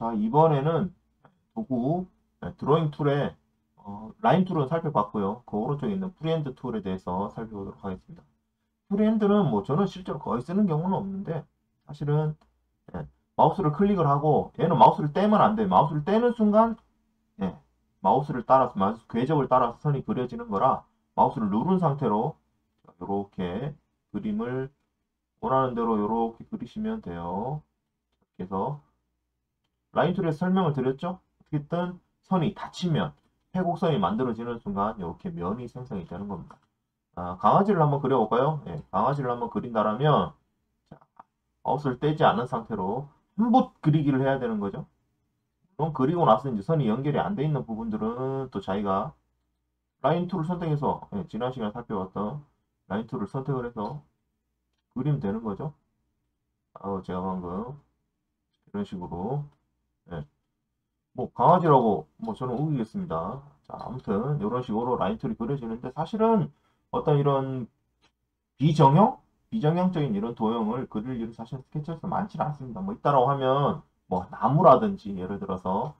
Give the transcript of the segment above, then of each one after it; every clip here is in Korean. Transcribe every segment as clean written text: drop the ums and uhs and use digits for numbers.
자, 이번에는 도구 드로잉 툴에 라인 툴은 살펴봤고요. 그 오른쪽에 있는 프리핸드 툴에 대해서 살펴보도록 하겠습니다. 프리핸드는 뭐 저는 실제로 거의 쓰는 경우는 없는데 사실은 예, 마우스를 클릭을 하고 얘는 마우스를 떼면 안 돼요. 마우스를 떼는 순간 예, 마우스를 따라서 마우스 궤적을 따라서 선이 그려지는 거라 마우스를 누른 상태로 이렇게 그림을 원하는 대로 이렇게 그리시면 돼요. 이렇게 해서 라인 툴에서 설명을 드렸죠? 어쨌든 선이 닫히면 회곡선이 만들어지는 순간 이렇게 면이 생성이 되는 겁니다. 강아지를 한번 그려볼까요? 예, 강아지를 한번 그린다라면 자, 마우스를 떼지 않은 상태로 한 붓 그리기를 해야 되는 거죠. 그럼 그리고 나서 이제 선이 연결이 안 돼 있는 부분들은 또 자기가 라인 툴을 선택해서 예, 지난 시간에 살펴봤던 라인 툴을 선택을 해서 그리면 되는 거죠. 제가 방금 이런 식으로 예, 뭐 강아지라고 뭐 저는 우기겠습니다. 자, 아무튼 이런 식으로 라인 툴이 그려지는데 사실은 어떤 이런 비정형? 비정형적인 이런 도형을 그릴 일은 사실 스케치에서 많지는 않습니다. 뭐 있다라고 하면 뭐 나무라든지 예를 들어서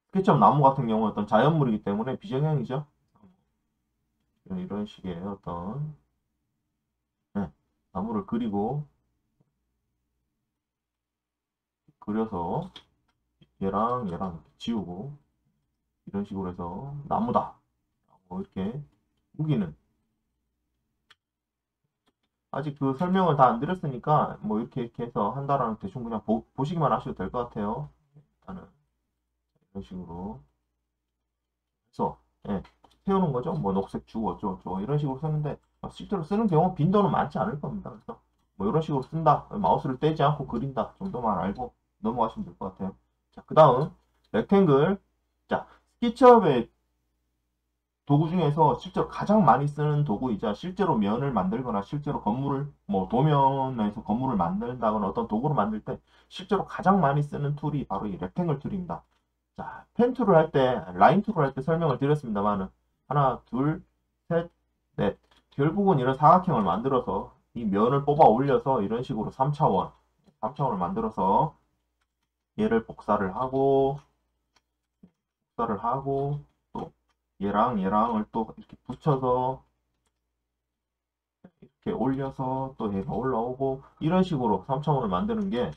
스케치업 나무 같은 경우는 어떤 자연물이기 때문에 비정형이죠. 이런 식의 어떤 네, 나무를 그려서 얘랑 얘랑 이렇게 지우고 이런 식으로 해서 나무다. 뭐 이렇게 우기는 아직 그 설명을 다 안 드렸으니까 뭐 이렇게 해서 한다라는 대충 그냥 보시기만 하셔도 될 것 같아요. 일단은 이런 식으로 해서 예, 세우는 거죠. 뭐 녹색 주고 어쩌고저쩌고 이런 식으로 쓰는데 실제로 쓰는 경우 빈도는 많지 않을 겁니다. 그래서 뭐 이런 식으로 쓴다. 마우스를 떼지 않고 그린다 정도만 알고 넘어가시면 될 것 같아요. 자, 그 다음 렉탱글. 자, 스케치업의 도구 중에서 실제로 가장 많이 쓰는 도구이자 실제로 면을 만들거나 실제로 건물을 뭐 도면에서 건물을 만든다거나 어떤 도구를 만들 때 실제로 가장 많이 쓰는 툴이 바로 이 렉탱글 툴입니다. 자, 펜 툴을 할 때, 라인 툴을 할 때 설명을 드렸습니다만은 하나, 둘, 셋, 넷. 결국은 이런 사각형을 만들어서 이 면을 뽑아 올려서 이런 식으로 3차원을 만들어서 얘를 복사를 하고 또 얘랑 얘랑을 또 이렇게 붙여서 이렇게 올려서 또 얘가 올라오고 이런 식으로 3차원을 만드는 게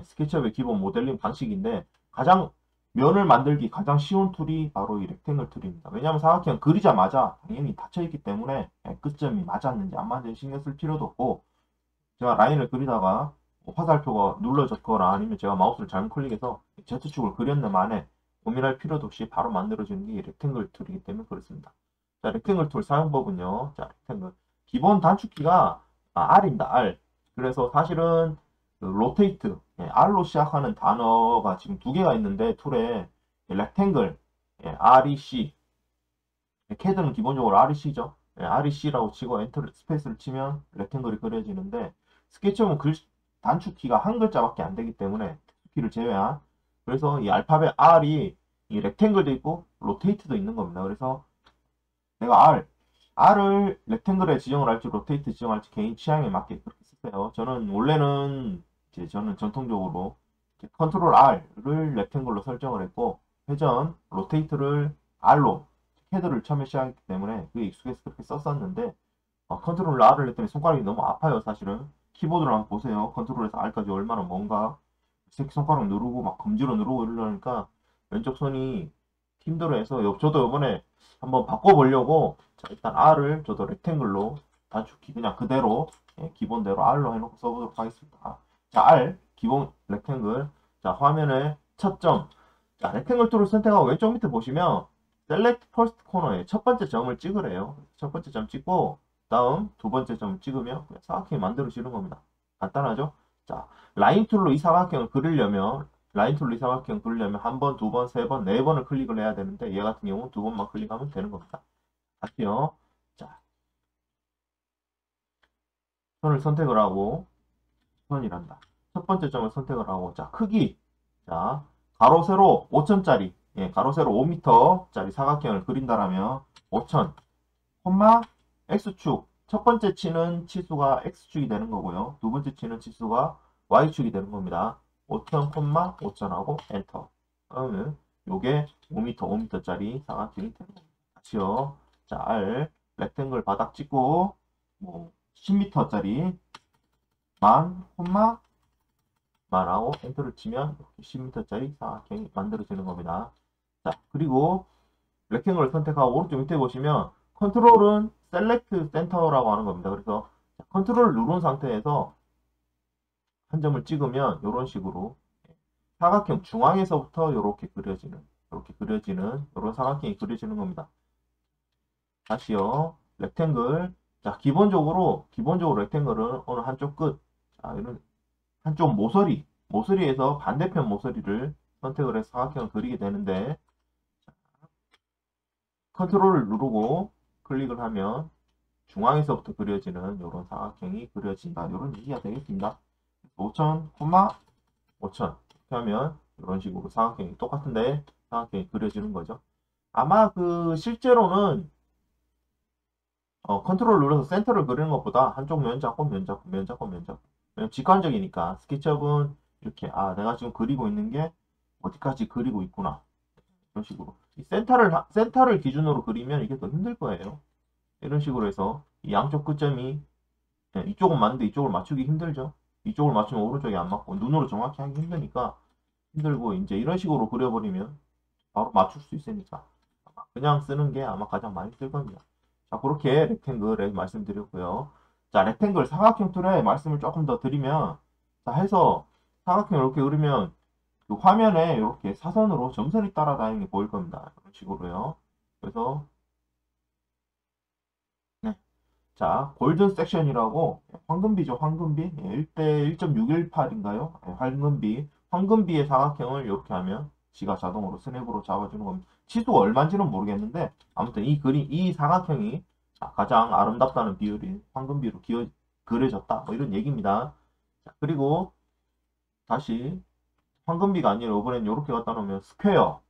스케치업의 기본 모델링 방식인데 가장 면을 만들기 가장 쉬운 툴이 바로 이 렉탱글 툴입니다. 왜냐하면 사각형 그리자마자 당연히 닫혀있기 때문에 끝점이 맞았는지 안 맞았는지 신경 쓸 필요도 없고 제가 라인을 그리다가 화살표가 눌러졌거나 아니면 제가 마우스를 잘못 클릭해서 Z축을 그렸는 만에 고민할 필요도 없이 바로 만들어지는 게 렉탱글 툴이기 때문에 그렇습니다. 자, 렉탱글 툴 사용법은요. 자, 렉탱글. 기본 단축키가 R입니다. R. 그래서 사실은 그 로테이트, R로 시작하는 단어가 지금 두 개가 있는데 툴에 렉탱글, REC, 캐드는 기본적으로 REC죠. REC라고 치고 엔터 스페이스를 치면 렉탱글이 그려지는데 스케치업은 단축키가 한 글자밖에 안 되기 때문에 키를 제외한 그래서 이 알파벳 R이 이 렉탱글도 있고 로테이트도 있는 겁니다. 그래서 내가 R을 렉탱글에 지정을 할지 로테이트 지정할지 개인 취향에 맞게 그렇게 쓰세요. 저는 원래는 저는 전통적으로 컨트롤 R을 렉탱글로 설정을 했고 회전 로테이트를 R로 헤드를 처음에 시작했기 때문에 그게 익숙해서 그렇게 썼었는데 컨트롤 R을 했더니 손가락이 너무 아파요. 사실은 키보드를 한번 보세요. 컨트롤에서 R까지 얼마나 뭔가 새끼손가락 누르고 막 검지로 누르고 이러려니까 왼쪽 손이 힘들어해서 저도 이번에 한번 바꿔보려고 자, 일단 R을 저도 렉탱글로 단축키 그냥 그대로 기본대로 R로 해놓고 써보도록 하겠습니다. 자, R 기본 렉탱글. 자, 화면에 첫 점. 자, 렉탱글 툴을 선택하고 왼쪽 밑에 보시면 Select First Corner에 첫 번째 점을 찍으래요. 첫 번째 점 찍고 다음 두 번째 점 찍으면 그냥 사각형이 만들어지는 겁니다. 간단하죠? 자, 라인 툴로 이 사각형을 그리려면 한 번, 두 번, 세 번, 네 번을 클릭을 해야 되는데 얘 같은 경우는 두 번만 클릭하면 되는 겁니다. 다시요. 자, 선을 선택을 하고 선이란다. 첫 번째 점을 선택을 하고 자, 크기. 자, 가로 세로 5천짜리. 가로 세로 5m짜리 사각형을 그린다라면 5천, 콤마 x축. 첫 번째 치는 치수가 x축이 되는 거고요. 두 번째 치는 치수가 y축이 되는 겁니다. 5천, 5천하고 엔터. 그러면 요게 5m, 5m짜리 사각형이 되는 겁니다. 다시요. 자, R 렉탱글 바닥 찍고 뭐 10m짜리 만하고 엔터를 치면 이렇게 10m짜리 사각형이 만들어지는 겁니다. 자, 그리고 렉탱글을 선택하고 오른쪽 밑에 보시면 컨트롤은 셀렉트 센터라고 하는 겁니다. 그래서 컨트롤을 누른 상태에서 한 점을 찍으면 이런 식으로 사각형 중앙에서부터 이렇게 그려지는 이런 사각형이 그려지는 겁니다. 다시요. 렉탱글. 자, 기본적으로 렉탱글은 어느 한쪽 끝, 자, 이런 한쪽 모서리에서 반대편 모서리를 선택을 해서 사각형을 그리게 되는데, 컨트롤을 누르고 클릭을 하면 중앙에서부터 그려지는 이런 사각형이 그려진다. 이런 얘기가 되겠습니다. 5천, 5천 이렇게 하면 이런 식으로 사각형이 똑같은데 사각형이 그려지는 거죠. 아마 그 실제로는 컨트롤 눌러서 센터를 그리는 것보다 한쪽 면 잡고 면 잡고 면 잡고 면 잡고, 왜냐면 직관적이니까. 스케치업은 이렇게 내가 지금 그리고 있는 게 어디까지 그리고 있구나, 이런 식으로 이 센터를 기준으로 그리면 이게 더 힘들 거예요. 이런 식으로 해서 이 양쪽 끝점이 이쪽은 맞는데 이쪽을 맞추기 힘들죠. 이쪽을 맞추면 오른쪽이 안 맞고 눈으로 정확히 하기 힘드니까 힘들고, 이제 이런 식으로 그려버리면 바로 맞출 수 있으니까 그냥 쓰는 게 아마 가장 많이 쓸 겁니다. 자, 그렇게 렉탱글에 말씀드렸고요. 자, 렉탱글 사각형 툴에 말씀을 조금 더 드리면, 자, 해서 사각형 이렇게 그리면 그 화면에 이렇게 사선으로 점선이 따라다니는 게 보일 겁니다. 이런 식으로요. 그래서 네. 자, 골든 섹션이라고, 황금비죠, 황금비. 1대 1.618인가요? 황금비의 사각형을 이렇게 하면 지가 자동으로 스냅으로 잡아주는 겁니다. 치수가 얼마인지는 모르겠는데, 아무튼 이 사각형이 가장 아름답다는 비율이 황금비로 그려졌다. 뭐 이런 얘기입니다. 자, 그리고 다시 황금비가 아니라 이번엔 이렇게 갖다 놓으면 스퀘어,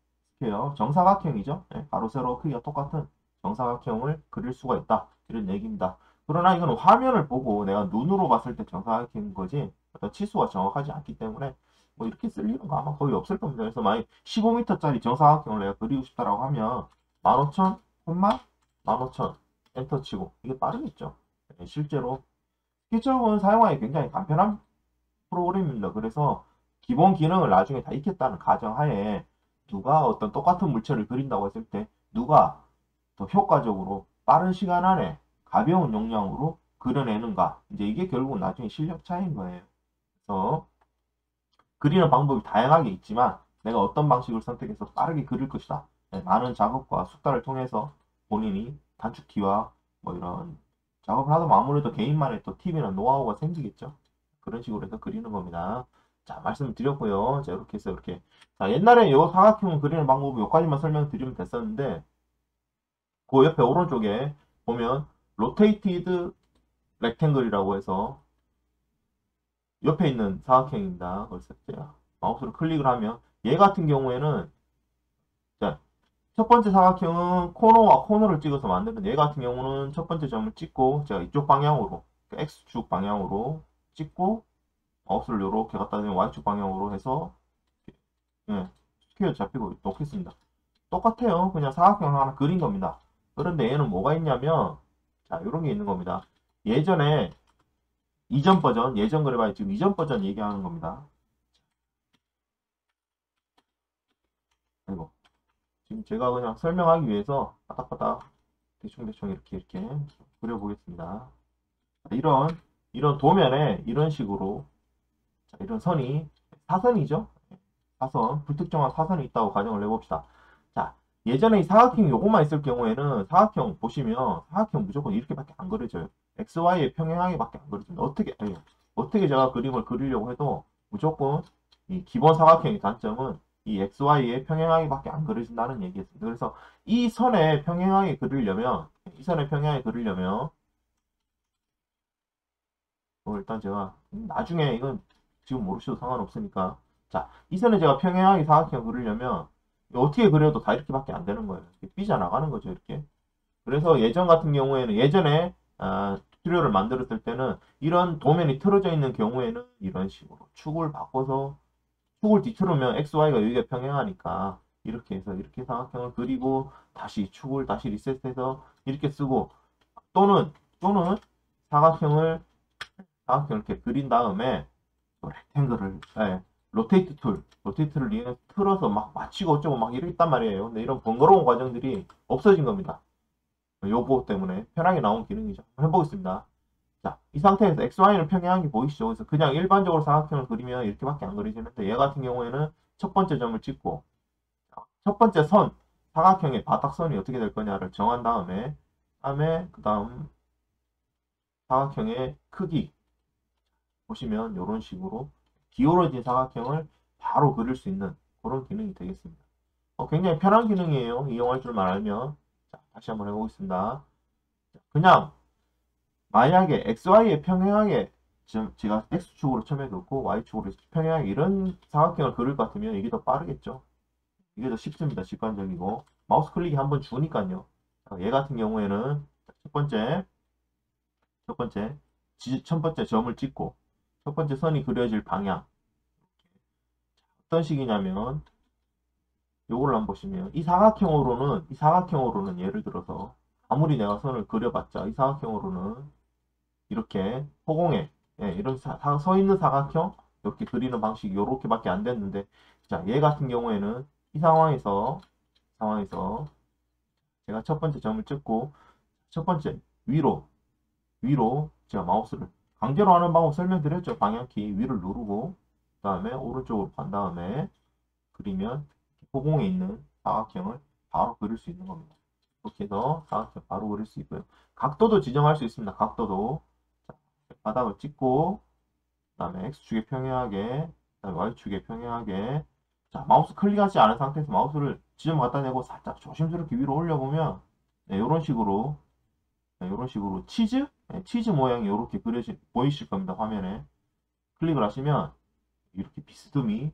정사각형이죠. 가로, 세로 크기가 똑같은 정사각형을 그릴 수가 있다. 이런 얘기입니다. 그러나 이건 화면을 보고 내가 눈으로 봤을 때 정사각형인 거지, 어떤 치수가 정확하지 않기 때문에 뭐 이렇게 쓸 일은 아마 거의 없을 겁니다. 그래서 만약 15m짜리 정사각형을 내가 그리고 싶다라고 하면 15,000, 15,000 엔터 치고 이게 빠르겠죠. 실제로 스케치업은 사용하기 굉장히 간편한 프로그램입니다. 그래서 기본 기능을 나중에 다 익혔다는 가정하에 누가 어떤 똑같은 물체를 그린다고 했을 때 누가 더 효과적으로 빠른 시간 안에 가벼운 용량으로 그려내는가, 이제 이게 결국은 나중에 실력 차이인 거예요. 그래서 그리는 방법이 다양하게 있지만 내가 어떤 방식을 선택해서 빠르게 그릴 것이다, 많은 작업과 숙달을 통해서 본인이 단축키와 뭐 이런 작업을 하다 보면 아무래도 개인만의 또 팁이나 노하우가 생기겠죠. 그런 식으로 해서 그리는 겁니다. 자, 말씀드렸고요. 자, 이렇게 해서 이렇게. 자, 옛날에 요 사각형 그리는 방법 요까지만 설명드리면 됐었는데, 그 옆에 오른쪽에 보면 로테이티드 렉탱글이라고 해서 옆에 있는 사각형입니다. 그래서 제가 마우스로 클릭을 하면 얘 같은 경우에는, 자, 첫 번째 사각형은 코너와 코너를 찍어서 만드는, 얘 같은 경우는 첫 번째 점을 찍고 제가 이쪽 방향으로, X축 방향으로 찍고 마우스를 이렇게 갖다 대면 Y축 방향으로 해서 스퀘어 잡히고 놓겠습니다. 똑같아요. 그냥 사각형 하나 그린 겁니다. 그런데 얘는 뭐가 있냐면, 자, 이런 게 있는 겁니다. 예전에 이전 버전, 예전 그래봐야 지금 이전 버전 얘기하는 겁니다. 그리고 지금 제가 그냥 설명하기 위해서 바닥바닥 대충대충 이렇게 그려보겠습니다. 이런 도면에 이런 식으로, 자, 이런 선이 사선이죠. 사선, 불특정한 사선이 있다고 가정을 해봅시다. 자, 예전에 이 사각형 요거만 있을 경우에는 사각형 보시면 사각형 무조건 이렇게밖에 안 그려져요. XY에 평행하게밖에 안 그려집니다. 어떻게 제가 그림을 그리려고 해도 무조건 이 기본 사각형의 단점은 이 XY에 평행하게밖에 안 그려진다는 얘기였습니다. 그래서 이 선에 평행하게 그리려면, 일단 제가 나중에, 이건 지금 모르셔도 상관없으니까, 자, 이 선에 제가 평행하게 사각형 그리려면 어떻게 그려도 다 이렇게밖에 안 되는 거예요. 이렇게 삐져나가는 거죠, 이렇게. 그래서 예전 같은 경우에는, 예전에 튜토리얼을 만들었을 때는 이런 도면이 틀어져 있는 경우에는 이런 식으로 축을 바꿔서 축을 뒤틀으면 XY가 여기가 평행하니까 이렇게 해서 이렇게 사각형을 그리고 다시 축을 다시 리셋해서 이렇게 쓰고 또는 사각형을 이렇게 그린 다음에 렉탱글을 로테이트를 이용해서 틀어서 막 맞추고 어쩌고 막 이랬단 말이에요. 근데 이런 번거로운 과정들이 없어진 겁니다. 요거 때문에 편하게 나온 기능이죠. 한번 해보겠습니다. 자, 이 상태에서 XY는 평행한 게 보이시죠? 그래서 그냥 일반적으로 사각형을 그리면 이렇게밖에 안 그리지는데 얘 같은 경우에는 첫 번째 점을 찍고 첫 번째 선, 사각형의 바닥선이 어떻게 될 거냐를 정한 다음에 그 다음 사각형의 크기 보시면 이런 식으로 기울어진 사각형을 바로 그릴 수 있는 그런 기능이 되겠습니다. 굉장히 편한 기능이에요. 이용할 줄만 알면. 자, 다시 한번 해보겠습니다. 그냥 만약에 XY에 평행하게 지금 제가 X축으로 처음에 그렸고 Y축으로 평행하게 이런 사각형을 그릴 것 같으면 이게 더 빠르겠죠. 이게 더 쉽습니다. 직관적이고 마우스 클릭이 한번 주니까요. 얘 같은 경우에는 첫 번째 점을 찍고 첫 번째 선이 그려질 방향 어떤 식이냐면 요걸 한번 보시면 이 사각형으로는 예를 들어서 아무리 내가 선을 그려봤자 이 사각형으로는 이렇게 허공에 이런 서 있는 사각형 이렇게 그리는 방식이 이렇게밖에 안 됐는데 자, 얘 같은 경우에는 이 상황에서 제가 첫 번째 점을 찍고 첫 번째 위로 제가 마우스를 강제로 하는 방법 설명드렸죠. 방향키 위를 누르고 그 다음에 오른쪽으로 간 다음에 그리면 허공에 있는 사각형을 바로 그릴 수 있는 겁니다. 이렇게 해서 사각형 바로 그릴 수 있고요. 각도도 지정할 수 있습니다. 각도도 자, 바닥을 찍고 그 다음에 X축에 평행하게 그 다음에 Y축에 평행하게 자 마우스 클릭하지 않은 상태에서 마우스를 지점 갖다 대고 살짝 조심스럽게 위로 올려보면 네, 이런 식으로 치즈 모양이 이렇게 보이실 겁니다. 화면에 클릭을 하시면 이렇게 비스듬히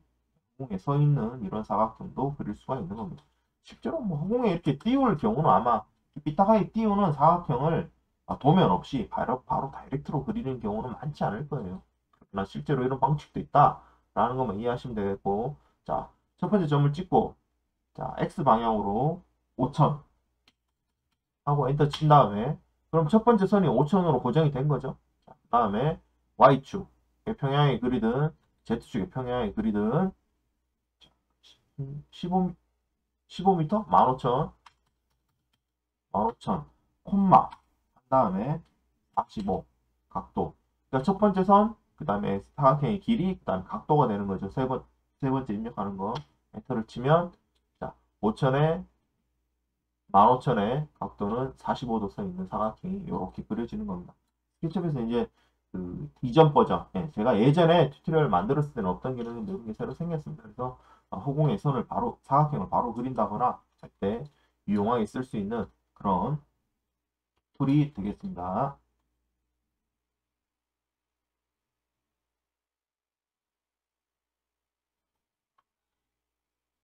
허공에 서 있는 이런 사각형도 그릴 수가 있는 겁니다. 실제로 뭐 허공에 이렇게 띄울 경우는 아마 삐딱하게 띄우는 사각형을 도면 없이 바로 다이렉트로 그리는 경우는 많지 않을 거예요. 그러나 실제로 이런 방식도 있다라는 것만 이해하시면 되겠고, 자, 첫 번째 점을 찍고, 자, X 방향으로 5천 하고 엔터 친 다음에, 그럼 첫 번째 선이 5천으로 고정이 된 거죠. 자, 그 다음에 Y축, 평양에 그리든 Z축에 평양에 그리든 15, 15m? 15,000 콤마 한 다음에 45 각도 그러니까 첫 번째 선, 그 다음에 사각형의 길이, 그 다음에 각도가 되는 거죠. 세 번째 입력하는 거 엔터를 치면 자 5천에 15,000의 각도는 45도 서 있는 사각형이 이렇게 그려지는 겁니다. 스케치업에서 이제 그 이전 버전, 제가 예전에 튜토리얼 만들었을 때는 없던 기능인데 이런 게 새로 생겼습니다. 그래서 허공의 선을 사각형을 바로 그린다거나 할 때 유용하게 쓸 수 있는 그런 툴이 되겠습니다.